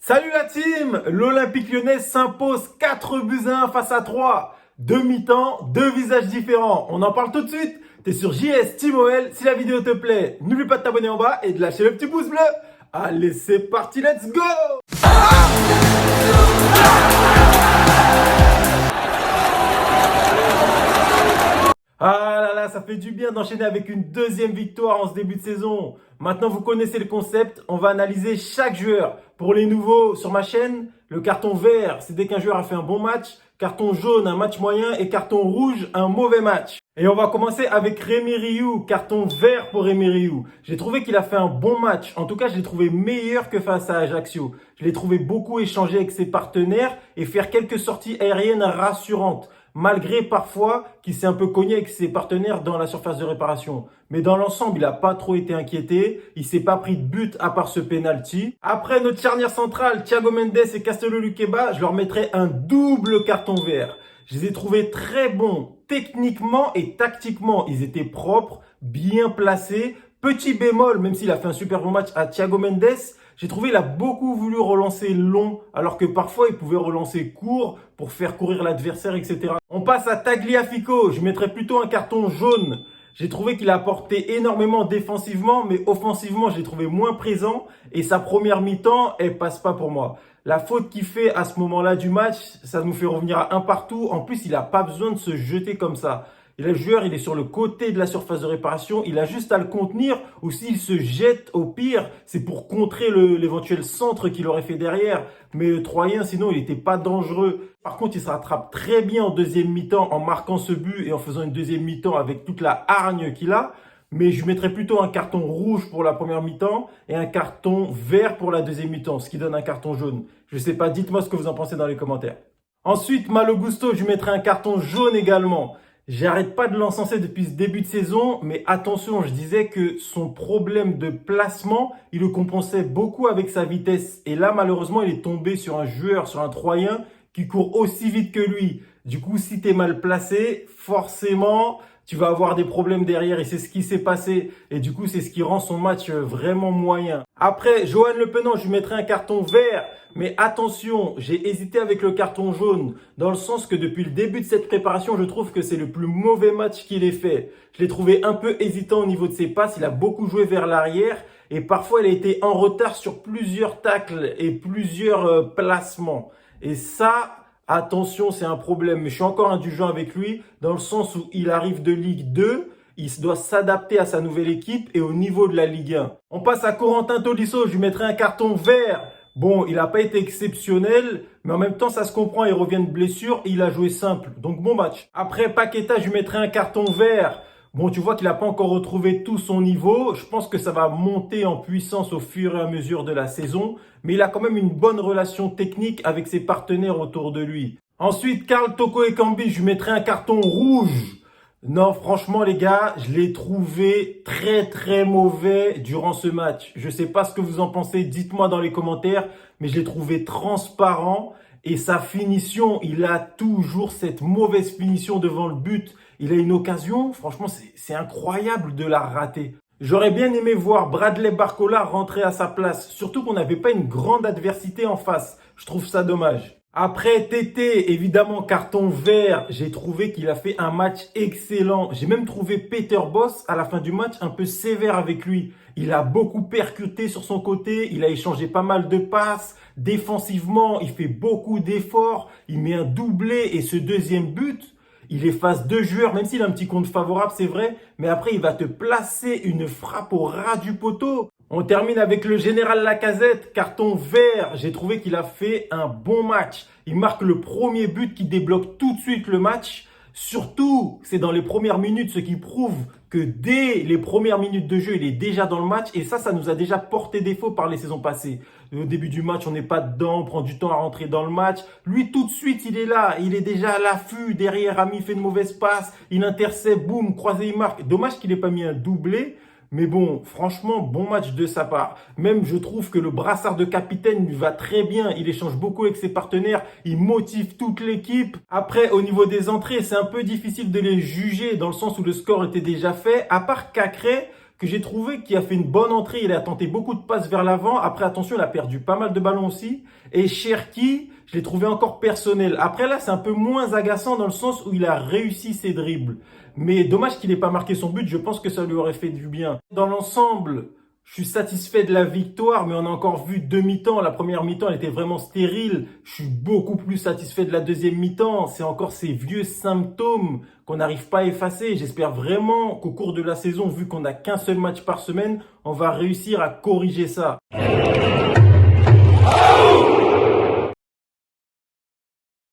Salut la team! L'Olympique Lyonnais s'impose 4 buts à 1 face à 3. Deux mi-temps, deux visages différents. On en parle tout de suite. T'es sur JS Team OL. Si la vidéo te plaît, n'oublie pas de t'abonner en bas et de lâcher le petit pouce bleu. Allez, c'est parti, let's go! Ah là là, ça fait du bien d'enchaîner avec une deuxième victoire en ce début de saison. Maintenant, vous connaissez le concept. On va analyser chaque joueur. Pour les nouveaux sur ma chaîne, le carton vert, c'est dès qu'un joueur a fait un bon match. Carton jaune, un match moyen. Et carton rouge, un mauvais match. Et on va commencer avec Rémi Rioux. Carton vert pour Rémi Rioux. J'ai trouvé qu'il a fait un bon match. En tout cas, je l'ai trouvé meilleur que face à Ajaccio. Je l'ai trouvé beaucoup échanger avec ses partenaires et faire quelques sorties aériennes rassurantes. Malgré parfois qu'il s'est un peu cogné avec ses partenaires dans la surface de réparation. Mais dans l'ensemble, il n'a pas trop été inquiété. Il s'est pas pris de but à part ce penalty. Après notre charnière centrale, Thiago Mendes et Castello Luqueba, je leur mettrai un double carton vert. Je les ai trouvés très bons techniquement et tactiquement. Ils étaient propres, bien placés. Petit bémol, même s'il a fait un super bon match à Thiago Mendes, j'ai trouvé qu'il a beaucoup voulu relancer long, alors que parfois il pouvait relancer court pour faire courir l'adversaire, etc. On passe à Tagliafico. Je mettrais plutôt un carton jaune. J'ai trouvé qu'il a apporté énormément défensivement, mais offensivement, je l'ai trouvé moins présent. Et sa première mi-temps, elle passe pas pour moi. La faute qu'il fait à ce moment-là du match, ça nous fait revenir à un partout. En plus, il n'a pas besoin de se jeter comme ça. Et le joueur, il est sur le côté de la surface de réparation. Il a juste à le contenir. Ou s'il se jette, au pire, c'est pour contrer l'éventuel centre qu'il aurait fait derrière. Mais le Troyen, sinon, il n'était pas dangereux. Par contre, il se rattrape très bien en deuxième mi-temps en marquant ce but et en faisant une deuxième mi-temps avec toute la hargne qu'il a. Mais je mettrais plutôt un carton rouge pour la première mi-temps et un carton vert pour la deuxième mi-temps, ce qui donne un carton jaune. Je sais pas, dites-moi ce que vous en pensez dans les commentaires. Ensuite, Malo Gusto, je lui mettrai un carton jaune également. J'arrête pas de l'encenser depuis ce début de saison, mais attention, je disais que son problème de placement, il le compensait beaucoup avec sa vitesse. Et là, malheureusement, il est tombé sur un joueur, sur un Troyen, qui court aussi vite que lui. Du coup, si tu es mal placé, forcément, tu vas avoir des problèmes derrière et c'est ce qui s'est passé. Et du coup, c'est ce qui rend son match vraiment moyen. Après, Johan Le Penant, je lui mettrai un carton vert. Mais attention, j'ai hésité avec le carton jaune, dans le sens que depuis le début de cette préparation, je trouve que c'est le plus mauvais match qu'il ait fait. Je l'ai trouvé un peu hésitant au niveau de ses passes, il a beaucoup joué vers l'arrière et parfois il a été en retard sur plusieurs tacles et plusieurs placements. Et ça, attention, c'est un problème. Mais je suis encore indulgent avec lui, dans le sens où il arrive de Ligue 2, il doit s'adapter à sa nouvelle équipe et au niveau de la Ligue 1. On passe à Corentin Tolisso, je lui mettrai un carton vert. Bon, il n'a pas été exceptionnel, mais en même temps, ça se comprend, il revient de blessure et il a joué simple. Donc, bon match. Après, Paqueta, je lui mettrai un carton vert. Bon, tu vois qu'il n'a pas encore retrouvé tout son niveau. Je pense que ça va monter en puissance au fur et à mesure de la saison. Mais il a quand même une bonne relation technique avec ses partenaires autour de lui. Ensuite, Karl Toko Ekambi, je lui mettrai un carton rouge. Non, franchement, les gars, je l'ai trouvé très mauvais durant ce match. Je sais pas ce que vous en pensez, dites-moi dans les commentaires, mais je l'ai trouvé transparent et sa finition, il a toujours cette mauvaise finition devant le but. Il a une occasion, franchement, c'est incroyable de la rater. J'aurais bien aimé voir Bradley Barcola rentrer à sa place, surtout qu'on n'avait pas une grande adversité en face. Je trouve ça dommage. Après Tété, évidemment, carton vert, j'ai trouvé qu'il a fait un match excellent. J'ai même trouvé Peter Bosz à la fin du match un peu sévère avec lui. Il a beaucoup percuté sur son côté, il a échangé pas mal de passes. Défensivement, il fait beaucoup d'efforts, il met un doublé et ce deuxième but, il efface deux joueurs, même s'il a un petit compte favorable, c'est vrai. Mais après, il va te placer une frappe au ras du poteau. On termine avec le général Lacazette, carton vert. J'ai trouvé qu'il a fait un bon match. Il marque le premier but qui débloque tout de suite le match. Surtout, c'est dans les premières minutes, ce qui prouve que dès les premières minutes de jeu, il est déjà dans le match. Et ça nous a déjà porté défaut par les saisons passées. Au début du match, on n'est pas dedans, on prend du temps à rentrer dans le match. Lui, tout de suite, il est là. Il est déjà à l'affût. Derrière, Ami fait une mauvaise passe. Il intercepte, boum, croisé, il marque. Dommage qu'il n'ait pas mis un doublé. Mais bon, franchement, bon match de sa part. Même, je trouve que le brassard de capitaine lui va très bien. Il échange beaucoup avec ses partenaires. Il motive toute l'équipe. Après, au niveau des entrées, c'est un peu difficile de les juger dans le sens où le score était déjà fait. À part Cacré, que j'ai trouvé qui a fait une bonne entrée. Il a tenté beaucoup de passes vers l'avant. Après, attention, il a perdu pas mal de ballons aussi. Et Cherki, je l'ai trouvé encore personnel. Après, là, c'est un peu moins agaçant dans le sens où il a réussi ses dribbles. Mais dommage qu'il n'ait pas marqué son but. Je pense que ça lui aurait fait du bien. Dans l'ensemble, je suis satisfait de la victoire, mais on a encore vu deux mi-temps. La première mi-temps, elle était vraiment stérile. Je suis beaucoup plus satisfait de la deuxième mi-temps. C'est encore ces vieux symptômes qu'on n'arrive pas à effacer. J'espère vraiment qu'au cours de la saison, vu qu'on n'a qu'un seul match par semaine, on va réussir à corriger ça.